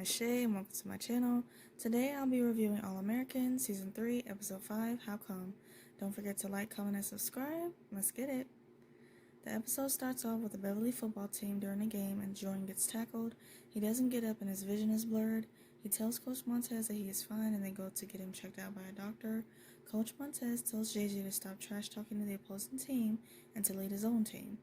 is Shay and welcome to my channel. Today I'll be reviewing All American Season 3, Episode 5, How Come? Don't forget to like, comment, and subscribe. Let's get it. The episode starts off with the Beverly football team during a game and Jordan gets tackled. He doesn't get up and his vision is blurred. He tells Coach Montez that he is fine and they go to get him checked out by a doctor. Coach Montez tells JJ to stop trash talking to the opposing team and to lead his own team.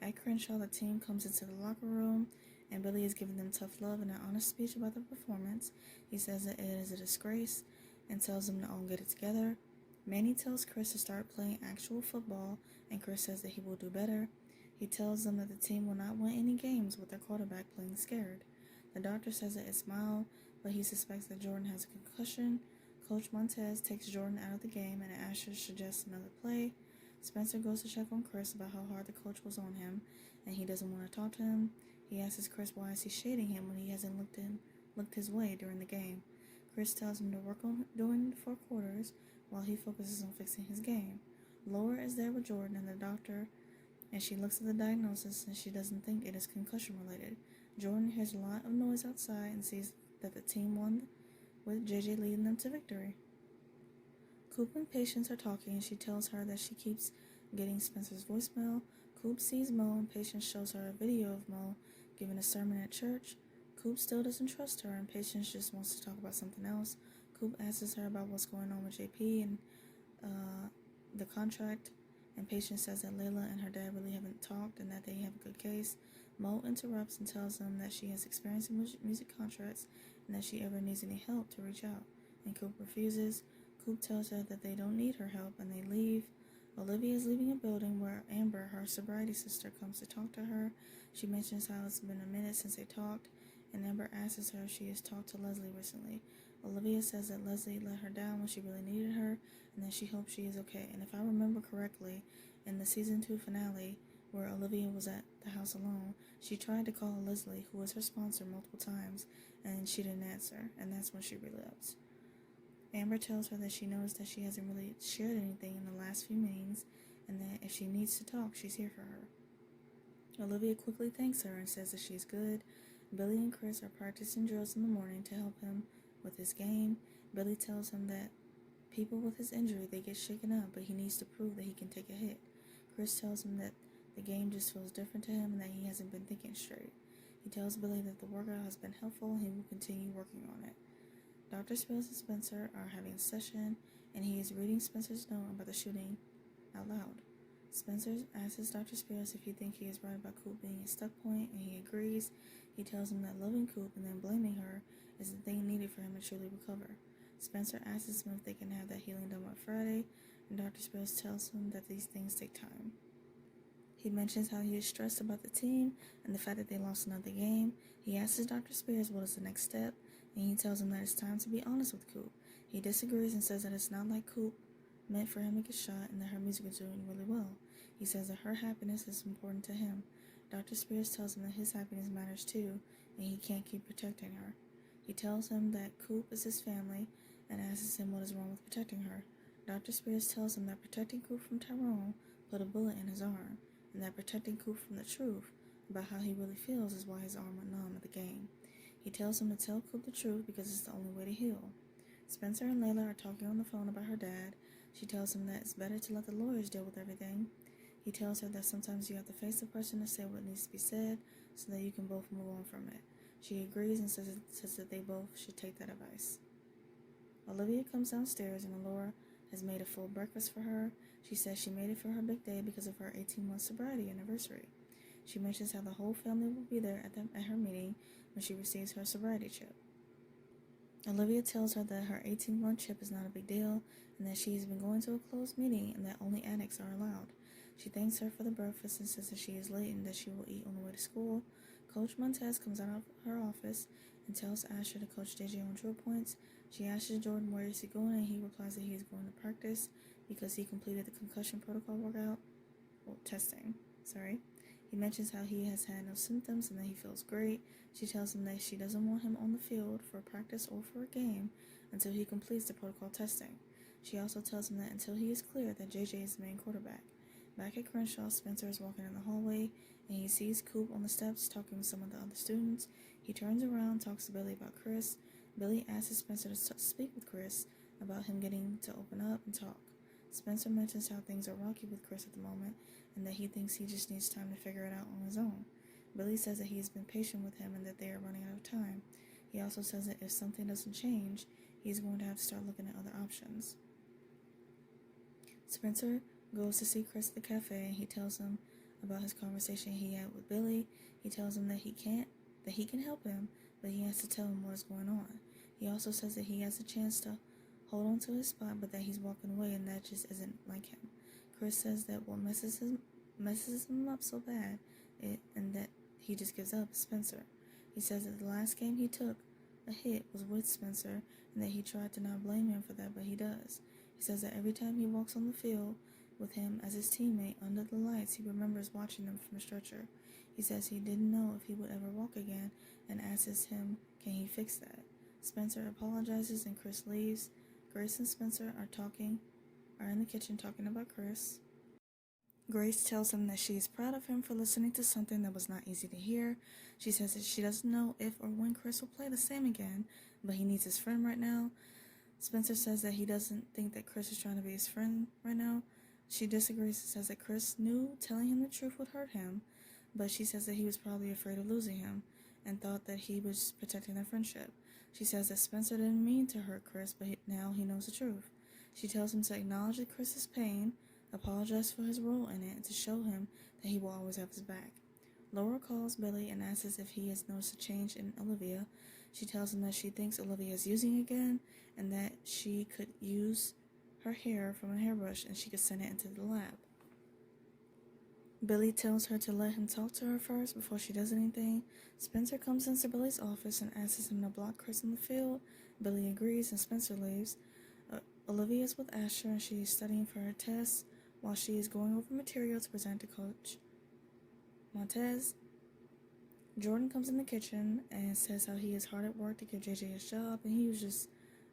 At Crenshaw, the team comes into the locker room and Billy is giving them tough love in an honest speech about their performance. He says that it is a disgrace and tells them to all get it together. Manny tells Chris to start playing actual football, and Chris says that he will do better. He tells them that the team will not win any games with their quarterback playing scared. The doctor says that it's mild, but he suspects that Jordan has a concussion. Coach Montez takes Jordan out of the game, and Asher suggests another play. Spencer goes to check on Chris about how hard the coach was on him, and he doesn't want to talk to him. He asks Chris why is he shading him when he hasn't looked his way during the game. Chris tells him to work on doing the four quarters while he focuses on fixing his game. Laura is there with Jordan and the doctor, and she looks at the diagnosis and she doesn't think it is concussion related. Jordan hears a lot of noise outside and sees that the team won with JJ leading them to victory. Coop and Patience are talking and she tells her that she keeps getting Spencer's voicemail. Coop sees Mo and Patience shows her a video of Mo giving a sermon at church. Coop still doesn't trust her and Patience just wants to talk about something else. Coop asks her about what's going on with JP and the contract, and Patience says that Layla and her dad really haven't talked and that they have a good case. Mo interrupts and tells them that she has experience in music contracts and that she ever needs any help to reach out, and Coop refuses. Coop tells her that they don't need her help and they leave. Olivia is leaving a building where Amber, her sobriety sister, comes to talk to her. She mentions how it's been a minute since they talked, and Amber asks her if she has talked to Leslie recently. Olivia says that Leslie let her down when she really needed her, and that she hopes she is okay. And if I remember correctly, in the season 2 finale, where Olivia was at the house alone, she tried to call Leslie, who was her sponsor, multiple times, and she didn't answer, and that's when she relapsed. Amber tells her that she knows that she hasn't really shared anything in the last few meetings, and that if she needs to talk, she's here for her. Olivia quickly thanks her and says that she's good. Billy and Chris are practicing drills in the morning to help him with his game. Billy tells him that people with his injury, they get shaken up, but he needs to prove that he can take a hit. Chris tells him that the game just feels different to him and that he hasn't been thinking straight. He tells Billy that the workout has been helpful and he will continue working on it. Dr. Spills and Spencer are having a session, and he is reading Spencer's note about the shooting out loud. Spencer asks Dr. Spears if he thinks he is right about Coop being a stuck point, and he agrees. He tells him that loving Coop and then blaming her is the thing needed for him to truly recover. Spencer asks him if they can have that healing done by Friday, and Dr. Spears tells him that these things take time. He mentions how he is stressed about the team and the fact that they lost another game. He asks Dr. Spears what is the next step, and he tells him that it's time to be honest with Coop. He disagrees and says that it's not like Coop meant for him to get shot and that her music is doing really well. He says that her happiness is important to him. Dr. Spears tells him that his happiness matters too, and he can't keep protecting her. He tells him that Coop is his family and asks him what is wrong with protecting her. Dr. Spears tells him that protecting Coop from Tyrone put a bullet in his arm, and that protecting Coop from the truth about how he really feels is why his arm went numb at the game. He tells him to tell Coop the truth because it's the only way to heal. Spencer and Layla are talking on the phone about her dad. She tells him that it's better to let the lawyers deal with everything. He tells her that sometimes you have to face the person to say what needs to be said so that you can both move on from it. She agrees and says that they both should take that advice. Olivia comes downstairs and Laura has made a full breakfast for her. She says she made it for her big day because of her 18-month sobriety anniversary. She mentions how the whole family will be there at her meeting when she receives her sobriety chip. Olivia tells her that her 18-month chip is not a big deal and that she has been going to a closed meeting and that only addicts are allowed. She thanks her for the breakfast and says that she is late and that she will eat on the way to school. Coach Montez comes out of her office and tells Asher to coach JJ on drill points. She asks Jordan where is he going and he replies that he is going to practice because he completed the concussion protocol testing. He mentions how he has had no symptoms and that he feels great. She tells him that she doesn't want him on the field for practice or for a game until he completes the protocol testing. She also tells him that until he is clear that JJ is the main quarterback. Back at Crenshaw, Spencer is walking in the hallway and he sees Coop on the steps talking with some of the other students. He He turns around and talks to Billy about Chris. Billy asks Spencer to speak with Chris about him getting to open up and talk. Spencer mentions how things are rocky with Chris at the moment and that he thinks he just needs time to figure it out on his own. Billy says that he has been patient with him and that they are running out of time. He also says that if something doesn't change, he's going to have to start looking at other options. Spencer goes to see Chris at the cafe and he tells him about his conversation he had with Billy. He tells him that he can help him, but he has to tell him what is going on. He also says that he has a chance to hold on to his spot, but that he's walking away and that just isn't like him. Chris says that what messes him up so bad and that he just gives up is Spencer. He says that the last game he took a hit was with Spencer and that he tried to not blame him for that, but he does. He says that every time he walks on the field with him as his teammate under the lights, he remembers watching them from a stretcher. He says he didn't know if he would ever walk again and asks him, can he fix that? Spencer apologizes and Chris leaves. Grace and Spencer are in the kitchen talking about Chris. Grace tells him that she is proud of him for listening to something that was not easy to hear. She says that she doesn't know if or when Chris will play the same again, but he needs his friend right now. Spencer says that he doesn't think that Chris is trying to be his friend right now. She disagrees and says that Chris knew telling him the truth would hurt him, but she says that he was probably afraid of losing him and thought that he was protecting their friendship. She says that Spencer didn't mean to hurt Chris, but now he knows the truth. She tells him to acknowledge Chris's pain, apologize for his role in it, and to show him that he will always have his back. Laura calls Billy and asks if he has noticed a change in Olivia. She tells him that she thinks Olivia is using again and that she could use her hair from a hairbrush and she could send it into the lab. Billy tells her to let him talk to her first before she does anything. Spencer comes into Billy's office and asks him to block Chris in the field. Billy agrees and Spencer leaves. Olivia is with Asher and she is studying for her tests while she is going over material to present to Coach Montez. Jordan comes in the kitchen and says how he is hard at work to give JJ his job, and he was just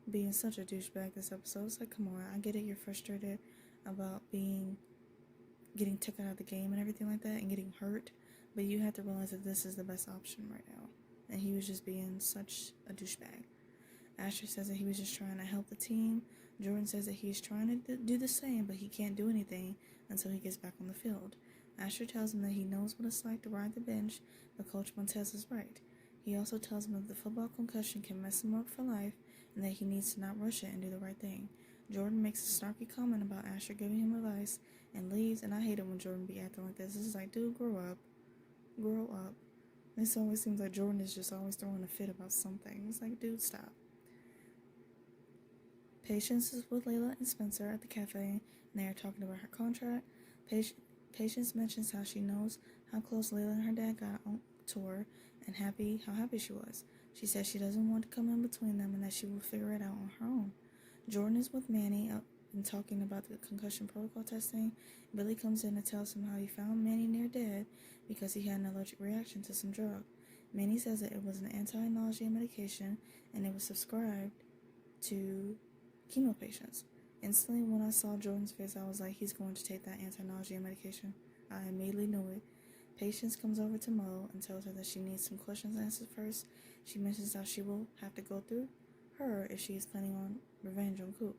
being such a douchebag this episode. It's like, come on, I get it, you're frustrated about getting taken out of the game and everything like that and getting hurt, but you have to realize that this is the best option right now. And he was just being such a douchebag. Asher says that he was just trying to help the team. Jordan says that he's trying to do the same, but he can't do anything until he gets back on the field. Asher tells him that he knows what it's like to ride the bench, but Coach Montez is right. He also tells him that the football concussion can mess him up for life and that he needs to not rush it and do the right thing. Jordan makes a snarky comment about Asher giving him advice and leaves, and I hate it when Jordan be acting like this. This is like, dude, grow up. Grow up. This always seems like Jordan is just always throwing a fit about something. It's like, dude, stop. Patience is with Layla and Spencer at the cafe, and they are talking about her contract. Patience mentions how she knows how close Layla and her dad got to her and how happy she was. She says she doesn't want to come in between them and that she will figure it out on her own. Jordan is with Manny and talking about the concussion protocol testing. Billy comes in and tells him how he found Manny near dead because he had an allergic reaction to some drug. Manny says that it was an anti-nausea medication and it was prescribed to chemo patients. Instantly, when I saw Jordan's face, I was like, he's going to take that anti-nausea medication. I immediately knew it. Patience comes over to Mo and tells her that she needs some questions answered first. She mentions how she will have to go through her if she is planning on revenge on Coop.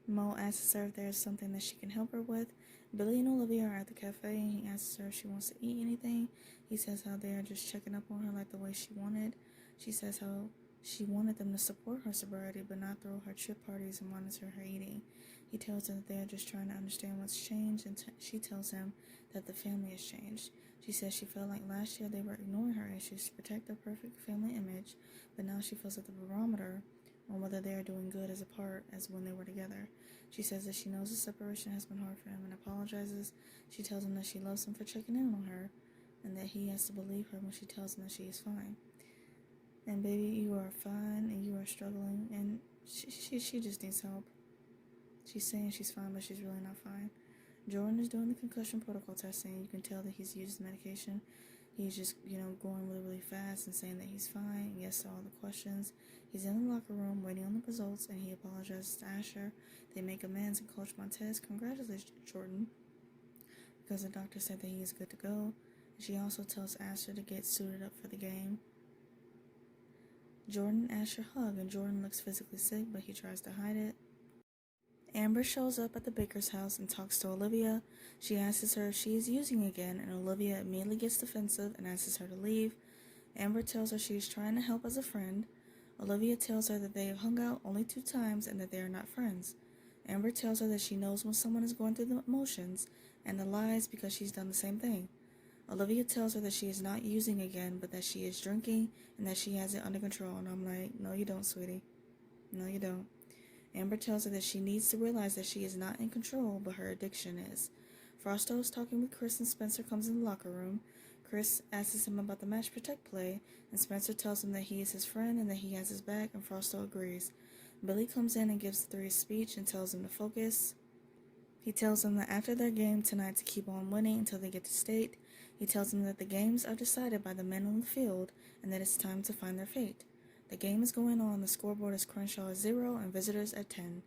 Mo asks her if there is something that she can help her with. Billy and Olivia are at the cafe and he asks her if she wants to eat anything. He says how they are just checking up on her like the way she wanted. She says how she wanted them to support her sobriety but not throw her trip parties and monitor her eating. He tells her that they are just trying to understand what's changed, and she tells him that the family has changed. She says she felt like last year they were ignoring her issues to protect their perfect family image, but now she feels like the barometer on whether they are doing good as apart as when they were together. She says that she knows the separation has been hard for him and apologizes. She tells him that she loves him for checking in on her and that he has to believe her when she tells him that she is fine. And baby, you are fine and you are struggling, and she just needs help. She's saying she's fine, but she's really not fine. Jordan is doing the concussion protocol testing. You can tell that he's used medication. He's just, going really, really fast and saying that he's fine. Yes to all the questions. He's in the locker room waiting on the results, and he apologizes to Asher. They make amends, and Coach Montez congratulates Jordan because the doctor said that he is good to go. She also tells Asher to get suited up for the game. Jordan asks her hug, and Jordan looks physically sick, but he tries to hide it. Amber shows up at the baker's house and talks to Olivia. She asks her if she is using again, and Olivia immediately gets defensive and asks her to leave. Amber tells her she is trying to help as a friend. Olivia tells her that they have hung out only 2 times and that they are not friends. Amber tells her that she knows when someone is going through the emotions and the lies because she's done the same thing. Olivia tells her that she is not using again, but that she is drinking and that she has it under control. And I'm like, no you don't, sweetie. No you don't. Amber tells her that she needs to realize that she is not in control, but her addiction is. Frosto is talking with Chris and Spencer comes in the locker room. Chris asks him about the match protect play, and Spencer tells him that he is his friend and that he has his back, and Frosto agrees. Billy comes in and gives the 3 a speech and tells them to focus. He tells them that after their game tonight to keep on winning until they get to state. He tells them that the games are decided by the men on the field and that it's time to find their fate. The game is going on. The scoreboard is Crenshaw at 0 and visitors at 10.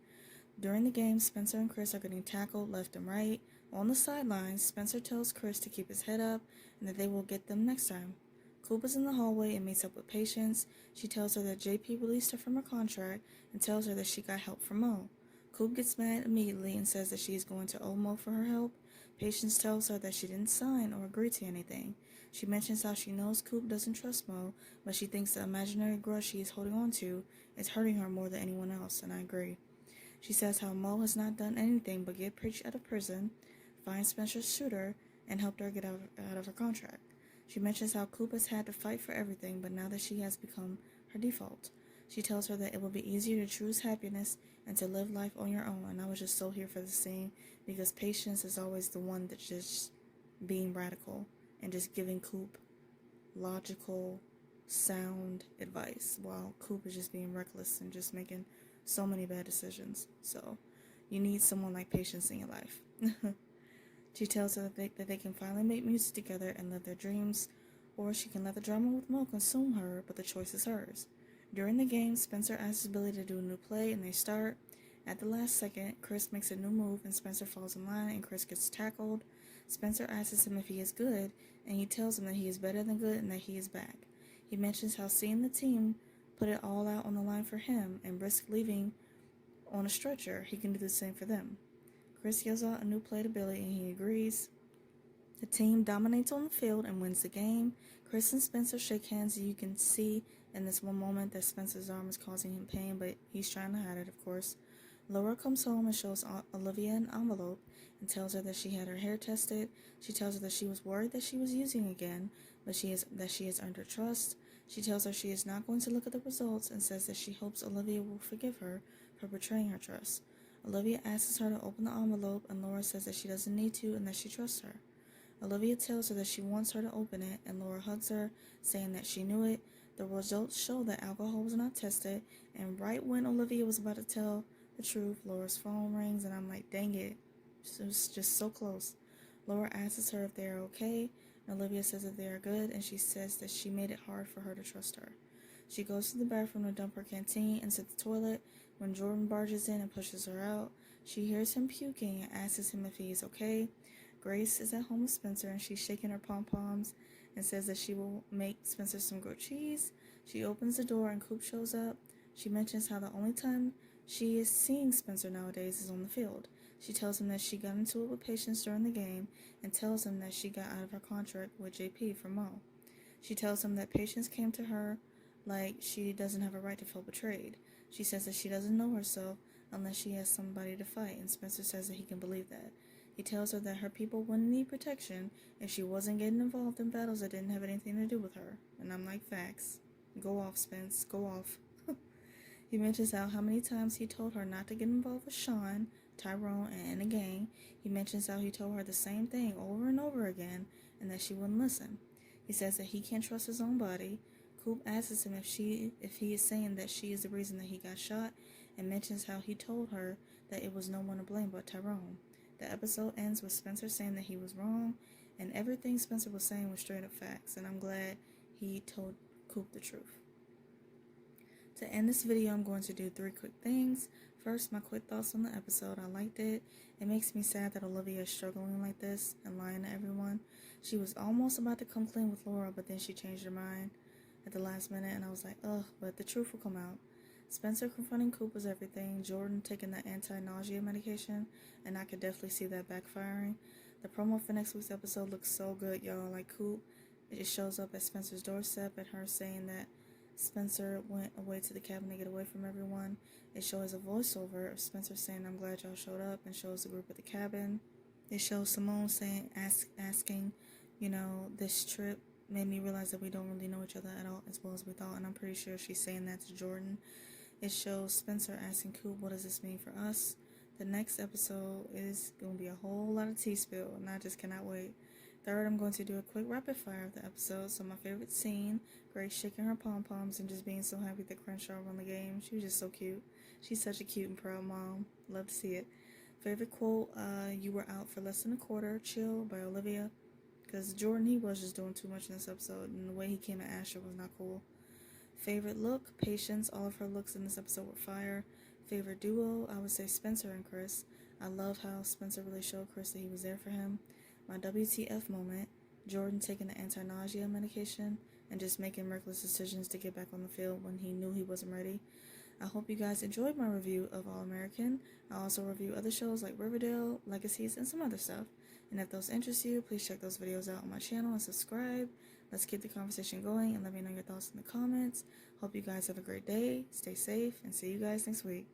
During the game, Spencer and Chris are getting tackled left and right. On the sidelines, Spencer tells Chris to keep his head up and that they will get them next time. Coop is in the hallway and meets up with Patience. She tells her that JP released her from her contract and tells her that she got help from Mo. Coop gets mad immediately and says that she is going to owe Mo for her help. Patience tells her that she didn't sign or agree to anything. She mentions how she knows Coop doesn't trust Mo, but she thinks the imaginary grudge she is holding on to is hurting her more than anyone else, and I agree. She says how Mo has not done anything but get Preach out of prison, find Spencer's shooter, and helped her get out of her contract. She mentions how Coop has had to fight for everything, but now that she has become her default. She tells her that it will be easier to choose happiness and to live life on your own, and I was just so here for the scene because Patience is always the one that's just being radical and just giving Coop logical, sound advice, while Coop is just being reckless and just making so many bad decisions. So you need someone like Patience in your life. She tells her that they can finally make music together and live their dreams, or she can let the drama with Mo consume her, but the choice is hers. During the game, Spencer asks Billy to do a new play, and they start. At the last second, Chris makes a new move, and Spencer falls in line, and Chris gets tackled. Spencer asks him if he is good, and he tells him that he is better than good and that he is back. He mentions how seeing the team put it all out on the line for him and risk leaving on a stretcher, he can do the same for them. Chris yells out a new play to Billy, and he agrees. The team dominates on the field and wins the game. Chris and Spencer shake hands, and you can see in this one moment that Spencer's arm is causing him pain, but he's trying to hide it, of course. Laura comes home and shows Olivia an envelope and tells her that she had her hair tested. She tells her that she was worried that she was using again, but she has earned her trust. She tells her she is not going to look at the results and says that she hopes Olivia will forgive her for betraying her trust. Olivia asks her to open the envelope, and Laura says that she doesn't need to and that she trusts her. Olivia tells her that she wants her to open it, and Laura hugs her, saying that she knew it. The results show that alcohol was not tested, and right when Olivia was about to tell the truth, Laura's phone rings, and I'm like, dang it. It was just so close. Laura asks her if they are okay, and Olivia says that they are good, and she says that she made it hard for her to trust her. She goes to the bathroom to dump her canteen and sit the toilet. When Jordan barges in and pushes her out, she hears him puking and asks him if he is okay. Grace is at home with Spencer, and she's shaking her pom-poms and says that she will make Spencer some grilled cheese. She opens the door and Coop shows up. She mentions how the only time she is seeing Spencer nowadays is on the field. She tells him that she got into it with Patience during the game and tells him that she got out of her contract with JP for Mo. She tells him that Patience came to her like she doesn't have a right to feel betrayed. She says that she doesn't know herself unless she has somebody to fight, and Spencer says that he can believe that. He tells her that her people wouldn't need protection if she wasn't getting involved in battles that didn't have anything to do with her. And I'm like, facts. Go off, Spence. Go off. He mentions how many times he told her not to get involved with Sean, Tyrone, and a gang. He mentions how he told her the same thing over and over again and that she wouldn't listen. He says that he can't trust his own body. Coop asks him if he is saying that she is the reason that he got shot, and mentions how he told her that it was no one to blame but Tyrone. The episode ends with Spencer saying that he was wrong, and everything Spencer was saying was straight up facts, and I'm glad he told Coop the truth. To end this video, I'm going to do 3 quick things. First, my quick thoughts on the episode. I liked it. It makes me sad that Olivia is struggling like this and lying to everyone. She was almost about to come clean with Laura, but then she changed her mind. at the last minute, and I was like, ugh, but the truth will come out. Spencer confronting Coop was everything. Jordan taking the anti-nausea medication, and I could definitely see that backfiring. The promo for next week's episode looks so good, y'all. Like Coop, it just shows up at Spencer's doorstep and her saying that Spencer went away to the cabin to get away from everyone. It shows a voiceover of Spencer saying, I'm glad y'all showed up, and shows the group at the cabin. It shows Simone saying, asking, this trip made me realize that we don't really know each other at all as well as we thought, and I'm pretty sure she's saying that to Jordan. It shows Spencer asking Coop, what does this mean for us? The next episode is going to be a whole lot of tea spill, and I just cannot wait. Third, I'm going to do a quick rapid fire of the episode. So my favorite scene, Grace shaking her pom-poms and just being so happy that Crenshaw won the game. She was just so cute. She's such a cute and proud mom. Love to see it. Favorite quote, you were out for less than a quarter, chill, by Olivia. Because Jordan, he was just doing too much in this episode, and the way he came at Asher was not cool. Favorite look, Patience. All of her looks in this episode were fire. Favorite duo, I would say Spencer and Chris. I love how Spencer really showed Chris that he was there for him. My WTF moment, Jordan taking the anti-nausea medication and just making reckless decisions to get back on the field when he knew he wasn't ready. I hope you guys enjoyed my review of All American. I also review other shows like Riverdale, Legacies, and some other stuff. And if those interest you, please check those videos out on my channel and subscribe. Let's keep the conversation going and let me know your thoughts in the comments. Hope you guys have a great day, stay safe, and see you guys next week.